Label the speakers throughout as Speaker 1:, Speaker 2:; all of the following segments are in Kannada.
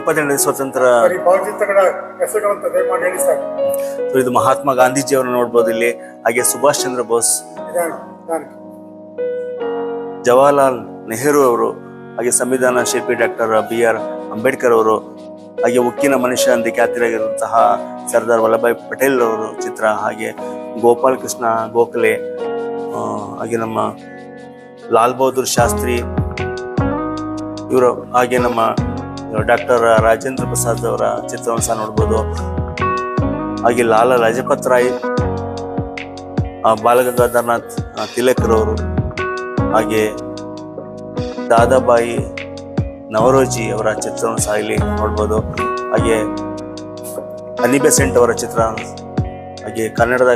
Speaker 1: 28ನೇ ಸ್ವಾತಂತ್ರ್ಯ.
Speaker 2: ಈ ಭಾವಚಿತ್ರಗಳ ಹೆಸರುಗಳಂತ ದಯಮಾಡಿ ಹೇಳಿ ಸರ್.
Speaker 1: ಸೊ ಇದು ಮಹಾತ್ಮ ಗಾಂಧೀಜಿಯವರನ್ನು ನೋಡ್ಬೋದು ಇಲ್ಲಿ. ಹಾಗೆ ಸುಭಾಷ್ ಚಂದ್ರ ಬೋಸ್, ಜವಾಹರ್ಲಾಲ್ ನೆಹರು ಅವರು, ಹಾಗೆ ಸಂವಿಧಾನ ಶಿಲ್ಪಿ ಡಾಕ್ಟರ್ BR ಅಂಬೇಡ್ಕರ್ ಅವರು, ಹಾಗೆ ಉಕ್ಕಿನ ಮನುಷ್ಯ ಎಂದೇ ಖ್ಯಾತಿಯಾಗಿರುವಂತಹ ಸರ್ದಾರ್ ವಲ್ಲಭಾಯ್ ಪಟೇಲ್ ಅವರು ಚಿತ್ರ, ಹಾಗೆ ಗೋಪಾಲ್ ಕೃಷ್ಣ ಗೋಖಲೆ, ಹಾಗೆ ನಮ್ಮ ಲಾಲ್ ಬಹದ್ದೂರ್ ಶಾಸ್ತ್ರಿ ಇವರು, ಹಾಗೆ ನಮ್ಮ ಡಾಕ್ಟರ್ ರಾಜೇಂದ್ರ ಪ್ರಸಾದ್ ಅವರ ಚಿತ್ರವನ್ನು ಸಹ ನೋಡ್ಬೋದು. ಹಾಗೆ ಲಾಲಾ ಲಜಪತ್ ರಾಯ್, ಬಾಲಗಂಗಾಧರನಾಥ್ ತಿಲಕರವರು, ಹಾಗೆ ದಾದಾಬಾಯಿ ನವರೋಜಿ ಅವರ ಚಿತ್ರವನ್ನು ಸಹ ಇಲ್ಲಿ ನೋಡ್ಬೋದು. ಹಾಗೆ ಅನಿ ಬೆಸೆಂಟ್ ಅವರ ಚಿತ್ರ, ಹಾಗೆ ಕನ್ನಡದ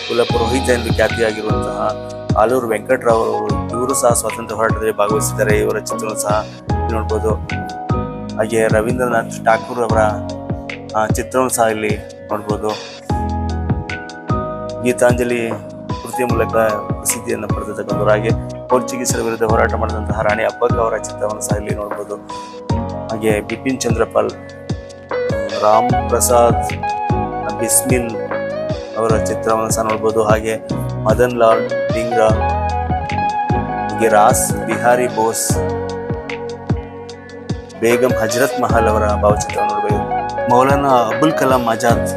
Speaker 1: ಕುಲಪುರೋಹಿತ ಎಂದು ಖ್ಯಾತಿಯಾಗಿರುವಂತಹ ಆಲೂರು ವೆಂಕಟರಾವ್ ಅವರು, ಇವರು ಸಹ ಸ್ವಾತಂತ್ರ್ಯ ಹೋರಾಟದಲ್ಲಿ ಭಾಗವಹಿಸಿದ್ದಾರೆ. ಇವರ ಚಿತ್ರವನ್ನು ಸಹ ನೋಡ್ಬೋದು. ಹಾಗೆ ರವೀಂದ್ರನಾಥ್ ಠಾಕೂರ್ ಅವರ ಚಿತ್ರವನ್ನು ಸಹ ಇಲ್ಲಿ ನೋಡ್ಬೋದು. ಗೀತಾಂಜಲಿ ಕೃತಿಯ ಮೂಲಕ ಪ್ರಸಿದ್ಧಿಯನ್ನು ಪಡೆದಿರ್ತಕ್ಕಂಥವ್ರು. ಹಾಗೆ ಪೋರ್ಚುಗೀಸರ ವಿರುದ್ಧ ಹೋರಾಟ ಮಾಡಿದಂತಹ ರಾಣಿ ಅಬ್ಬಕ್ಕ ಅವರ ಚಿತ್ರವನ್ನು ಸಹ ಇಲ್ಲಿ ನೋಡ್ಬೋದು. ಹಾಗೆ ಬಿಪಿನ್ ಚಂದ್ರಪಾಲ್, ರಾಮ್ ಪ್ರಸಾದ್ ಬಿಸ್ಮಿಲ್ ಅವರ ಚಿತ್ರವನ್ನು ಸಹ ನೋಡ್ಬೋದು. ಹಾಗೆ ಮದನ್ ಲಾಲ್ ಡಿಂಗ್ರಾ, ಹಾಗೆ ರಾಸ್ ಬಿಹಾರಿ ಬೋಸ್, ಬೇಗಂ ಹಜರತ್ ಮಹಲ್ ಅವರ ಭಾವಚಿತ್ರವನ್ನು ನೋಡಬಹುದು. ಮೌಲಾನಾ ಅಬುಲ್ ಕಲಾಂ ಆಜಾದ್,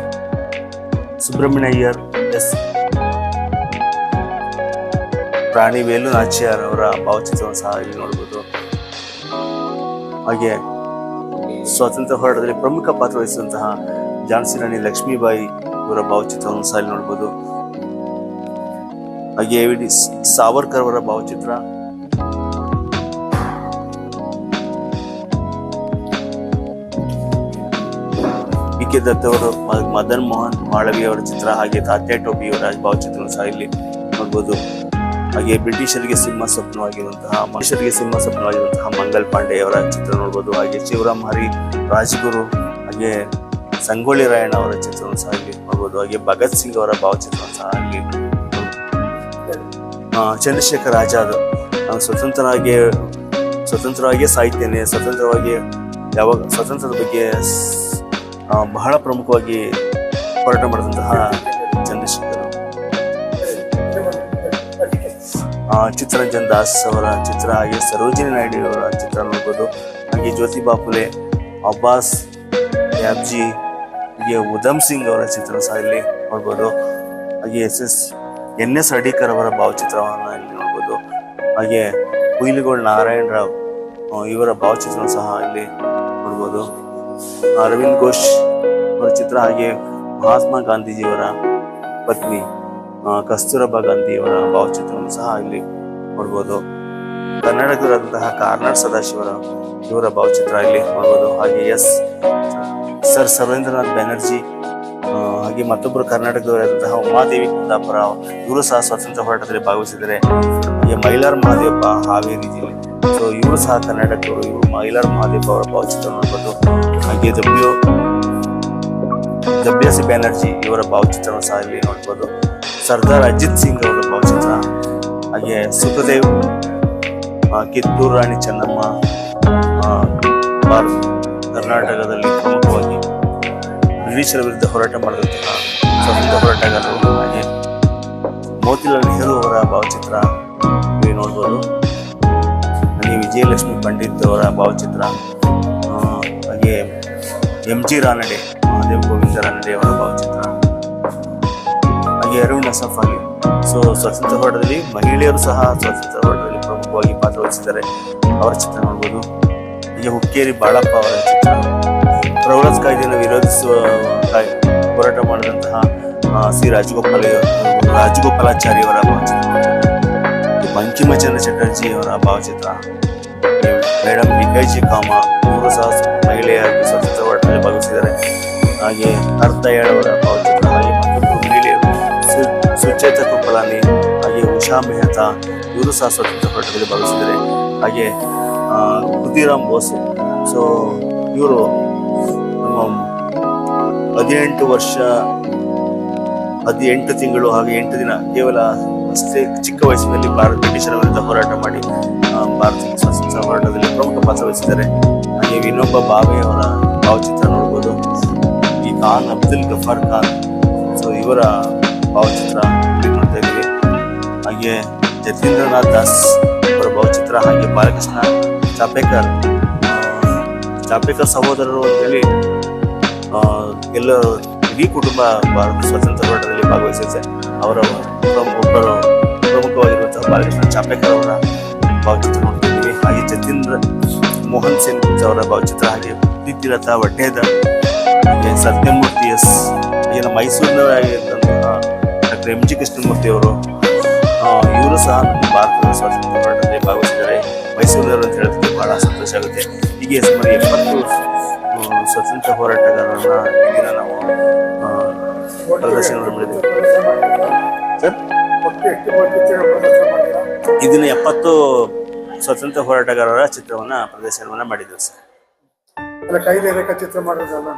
Speaker 1: ಸುಬ್ರಹ್ಮಣ್ಯ ಅಯ್ಯರ್, ರಾಣಿ ವೇಲು ನಾಚಿಯಾರ್ ಅವರ ಭಾವಚಿತ್ರವನ್ನು ಸಹ ಇಲ್ಲಿ ನೋಡಬಹುದು. ಹಾಗೆ ಸ್ವಾತಂತ್ರ್ಯ ಹೋರಾಟದಲ್ಲಿ ಪ್ರಮುಖ ಪಾತ್ರ ವಹಿಸಿದಂತಹ ಝಾನ್ಸಿ ರಾಣಿ ಲಕ್ಷ್ಮೀಬಾಯಿ ಇವರ ಭಾವಚಿತ್ರವನ್ನು ಸಹ ಇಲ್ಲಿ ನೋಡಬಹುದು. ಹಾಗೆ AVD ಸಾವರ್ಕರ್ ಅವರ ಭಾವಚಿತ್ರ, PK ದತ್ ಅವರು, ಮದನ್ ಮೋಹನ್ ಮಾಳವಿ ಅವರ ಚಿತ್ರ, ಹಾಗೆ ತಾತ್ಯಾ ಟೋಪಿ ಅವರ ಭಾವಚಿತ್ರವನ್ನು ಸಹ ಇಲ್ಲಿ ನೋಡ್ಬೋದು. ಹಾಗೆ ಬ್ರಿಟಿಷರಿಗೆ ಸಿಂಹ ಸ್ವಪ್ನವಾಗಿರುವಂತಹ ಮಂಗಲ್ ಪಾಂಡೆ ಅವರ ಚಿತ್ರ ನೋಡ್ಬೋದು. ಹಾಗೆ ಶಿವರಾಮ್ ಹರಿ ರಾಜ್ಗುರು, ಹಾಗೆ ಸಂಗೊಳ್ಳಿ ರಾಯಣ್ಣ ಅವರ ಚಿತ್ರವನ್ನು ಸಹ ಇಲ್ಲಿ ನೋಡ್ಬೋದು. ಹಾಗೆ ಭಗತ್ ಸಿಂಗ್ ಅವರ ಭಾವಚಿತ್ರವನ್ನು ಸಹ ಇಲ್ಲಿ. ಚಂದ್ರಶೇಖರ್ ಆಜಾದ್, ಸ್ವತಂತ್ರವಾಗಿ ಸಾಹಿತ್ಯನೇ, ಸ್ವತಂತ್ರವಾಗಿ ಯಾವಾಗ ಸ್ವಾತಂತ್ರ್ಯದ ಬಗ್ಗೆ ಬಹಳ ಪ್ರಮುಖವಾಗಿ ಹೋರಾಟ ಮಾಡಿದಂತಹ ಚಂದ್ರಶೇಖರ್. ಚಿತ್ತರಂಜನ್ ದಾಸ್ ಅವರ ಚಿತ್ರ, ಹಾಗೆ ಸರೋಜಿನಿ ನಾಯ್ಡು ಅವರ ಚಿತ್ರ ನೋಡ್ಬೋದು. ಹಾಗೆ ಜ್ಯೋತಿಬಾ ಫುಲೆ, ಅಬ್ಬಾಸ್ ಯಾಬ್ಜಿ, ಹಾಗೆ ಉಧಮ್ ಸಿಂಗ್ ಅವರ ಚಿತ್ರ ಸಹ ಇಲ್ಲಿ ನೋಡ್ಬೋದು. ಹಾಗೆ NS ಅಡಿಕರ್ ಅವರ ಭಾವಚಿತ್ರವನ್ನು ಇಲ್ಲಿ ನೋಡ್ಬೋದು. ಹಾಗೆ ಹುಯಿಲಗೋಳ್ ನಾರಾಯಣ್ ರಾವ್ ಇವರ ಭಾವಚಿತ್ರವನ್ನು ಸಹ ಇಲ್ಲಿ ನೋಡ್ಬೋದು. ಅರವಿಂದ್ ಘೋಷ್ ಅವರ ಚಿತ್ರ, ಹಾಗೆ ಮಹಾತ್ಮ ಗಾಂಧೀಜಿಯವರ ಪತ್ನಿ ಕಸ್ತೂರಬಾ ಗಾಂಧಿಯವರ ಭಾವಚಿತ್ರವನ್ನು ಸಹ ಇಲ್ಲಿ ನೋಡ್ಬೋದು. ಕನ್ನಡದವರಾದಂತಹ ಕಾರ್ನಾಡ್ ಸದಾಶಿವರ ಇವರ ಭಾವಚಿತ್ರ ಇಲ್ಲಿ ನೋಡ್ಬೋದು. ಹಾಗೆ ಸರ್ ಸರ್ವೇಂದ್ರನಾಥ್ ಬ್ಯಾನರ್ಜಿ, ಹಾಗೆ ಮತ್ತೊಬ್ಬರು ಕರ್ನಾಟಕದವರಾದಂತಹ ಉಮಾದೇವಿ ಕುಂದಾಪುರ, ಇವರು ಸಹ ಸ್ವಾತಂತ್ರ್ಯ ಹೋರಾಟದಲ್ಲಿ ಭಾಗವಹಿಸಿದ್ದಾರೆ. ಹಾಗೆ ಮೈಲಾರ್ ಮಹಾದೇವಪ್ಪ ಹಾವೇರಿ ಜಿಲ್ಲೆ, ಸೊ ಇವರು ಸಹ ಕರ್ನಾಟಕದವರು. ಇವರು ಮೈಲಾರ್ ಮಹಾದೇವಪ್ಪ ಅವರ ಭಾವಚಿತ್ರ ನೋಡ್ಬೋದು. ಹಾಗೆ WC ಬ್ಯಾನರ್ಜಿ ಇವರ ಭಾವಚಿತ್ರವನ್ನು ಸಹ ಇಲ್ಲಿ ನೋಡ್ಬೋದು. ಸರ್ದಾರ್ ಅಜಿತ್ ಸಿಂಗ್ ಅವರ ಭಾವಚಿತ್ರ, ಹಾಗೆ ಸುಖದೇವ್, ಕಿತ್ತೂರು ರಾಣಿ ಚೆನ್ನಮ್ಮ, ಕರ್ನಾಟಕದಲ್ಲಿ ಪ್ರಮುಖವಾಗಿ ಬ್ರಿಟಿಷರ ವಿರುದ್ಧ ಹೋರಾಟ ಮಾಡಿದಂತಹ ಸ್ವಾತಂತ್ರ್ಯ ಹೋರಾಟಗಾರರು. ಹಾಗೆ ಮೋತಿಲಾಲ್ ನೆಹರು ಅವರ ಭಾವಚಿತ್ರ ಇಲ್ಲಿ ನೋಡ್ಬೋದು. ಹಾಗೆ ವಿಜಯಲಕ್ಷ್ಮಿ ಪಂಡಿತ್ ಅವರ ಭಾವಚಿತ್ರ, ಹಾಗೆ MG ರಾನಡೆ, ಮಹಾದೇವ್ ಗೋವಿಂದ ರಾನಡೆ ಅವರ ಭಾವಚಿತ್ರ, ಹಾಗೆ ಅರುಣ್ ಅಸಫ್ ಅಲಿ. ಸೊ ಸ್ವಾತಂತ್ರ್ಯ ಹೋರಾಟದಲ್ಲಿ ಮಹಿಳೆಯರು ಸಹ ಸ್ವಾತಂತ್ರ್ಯ ಹೋರಾಟದಲ್ಲಿ ಪ್ರಮುಖವಾಗಿ ಪಾತ್ರವಹಿಸಿದ್ದಾರೆ, ಅವರ ಚಿತ್ರ ನೋಡ್ಬೋದು. ಹಾಗೆ ಹುಕ್ಕೇರಿ ಬಾಳಪ್ಪ ಅವರ ಚಿತ್ರ, ಪ್ರೌಢ ಕಾಯ್ದೆಯನ್ನು ವಿರೋಧಿಸುವ ಹೋರಾಟ ಮಾಡಿದಂತಹ ಸಿ ರಾಜಗೋಪಾಲಾಚಾರಿ ಅವರ ಭಾವಚಿತ್ರ, ಬಂಕಿಮಚಂದ್ರ ಚಟರ್ಜಿ ಅವರ ಭಾವಚಿತ್ರ, ಮೇಡಮ್ ವಿಕೈಜಿ ಕಾಮ, ಇವರು ಸಹ ಮಹಿಳೆಯರಾಗಿ ಸ್ವಾತಂತ್ರ್ಯ ಹೋರಾಟದಲ್ಲಿ ಭಾಗವಹಿಸಿದ್ದಾರೆ. ಹಾಗೆ ಹರ್ದಯಾಳ್ ಅವರ ಭಾವಚಿತ್ರ, ಹಾಗೆ ಮತ್ತೊಬ್ಬರು ಮಹಿಳೆಯರು ಸುಚೇತ ಕೃಪಲಾನಿ, ಹಾಗೆ ಉಷಾ ಮೆಹ್ತಾ, ಇವರು ಸಹ ಸ್ವಾತಂತ್ರ್ಯ ಹೋರಾಟದಲ್ಲಿ ಭಾಗವಹಿಸಿದ್ದಾರೆ. ಹಾಗೆ ಖುದಿರಾಮ್ ಬೋಸ್, ಸೊ ಇವರು 18 ವರ್ಷ 18 ತಿಂಗಳು ಹಾಗೆ 8 ದಿನ ಕೇವಲ ಅಷ್ಟೇ ಚಿಕ್ಕ ವಯಸ್ಸಿನಲ್ಲಿ ಬ್ರಿಟಿಷರ ವಿರುದ್ಧ ಹೋರಾಟ ಮಾಡಿ ಭಾರತಕ್ಕೆ ಸ್ವಾತಂತ್ರ್ಯ ಹೋರಾಟದಲ್ಲಿ ಪ್ರಮುಖ ಪಾತ್ರ ವಹಿಸಿದ್ದಾರೆ. ಈ ವಿನೋಬ ಭಾವೆ ಅವರ ಭಾವಚಿತ್ರ ನೋಡ್ಬೋದು. ಈ ಖಾನ್ ಅಬ್ದುಲ್ ಗಫಾರ್ ಖಾನ್, ಸೊ ಇವರ ಭಾವಚಿತ್ರ ಇಲ್ಲಿ ನೋಡ್ತಾ ಇದ್ದೀವಿ. ಹಾಗೆ ಜತೀಂದ್ರನಾಥ್ ದಾಸ್ ಅವರ ಭಾವಚಿತ್ರ, ಹಾಗೆ ಬಾಲಕೃಷ್ಣ ಚಾಪೇಕರ್ ಸಹೋದರರು ಅಂತೇಳಿ ಎಲ್ಲರೂ ಇಡೀ ಕುಟುಂಬ ಭಾರತ ಸ್ವಾತಂತ್ರ್ಯ ಹೋರಾಟದಲ್ಲಿ ಭಾಗವಹಿಸಿದೆ. ಅವರ ಒಬ್ಬರು ಪ್ರಮುಖವಾಗಿರುವಂತಹ ಬಾಲಕೃಷ್ಣ ಚಾಪೇಕರ್ ಅವರ ಭಾವಚಿತ್ರ ನೋಡ್ತಿದ್ದೀವಿ. ಹಾಗೆ ಜತೀಂದ್ರ ಮೋಹನ್ ಸಿಂಗ್ ಅವರ ಭಾವಚಿತ್ರ, ಹಾಗೆ ಪ್ರೀತಿಲತಾ ವಡ್ಡೇದರ್, ಹಾಗೆ ಸತ್ಯಮೂರ್ತಿ ಎಸ್, ಹಾಗೆ ನಮ್ಮ ಮೈಸೂರಿನವರಾಗಿದ್ದಂತಹ ಡಾಕ್ಟರ್ ಎಂ ಜಿ ಕೃಷ್ಣಮೂರ್ತಿ ಅವರು, ಇವರು ಸಹ ನಮ್ಮ ಭಾರತದ ಸ್ವಾತಂತ್ರ್ಯ ಹೋರಾಟದಲ್ಲಿ ಭಾಗವಹಿಸಿದ್ದಾರೆ. ಮೈಸೂರಿನವರು ಅಂತ ಹೇಳೋದಕ್ಕೆ ಬಹಳ ಸಂತೋಷ ಆಗುತ್ತೆ. ಹೀಗೆ ಸುಮಾರು 70 ಸ್ವತಂತ್ರ ಹೋರಾಟಗಾರರನ್ನ ಈ ದಿನ ನಾವು ಪ್ರದರ್ಶನ ಮಾಡಿದ್ದೀವಿ ಸರ್. ಇದನ್ನ 70 ಸ್ವತಂತ್ರ ಹೋರಾಟಗಾರರ ಚಿತ್ರವನ್ನ ಪ್ರದರ್ಶನವನ್ನ ಮಾಡಿದ್ದೇವೆ ಸರ್.
Speaker 2: ಚಿತ್ರ ಮಾಡೋದಲ್ಲ,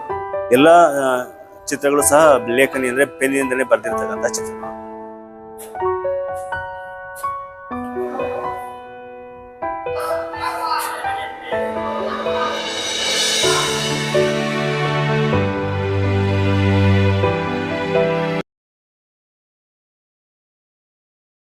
Speaker 1: ಎಲ್ಲ ಚಿತ್ರಗಳು ಸಹ ಲೇಖನಿ ಅಂದ್ರೆ ಪೆನ್ನಿಂದಲೇ ಬರೆದಿರ್ತಕ್ಕಂಥ ಚಿತ್ರಗಳು.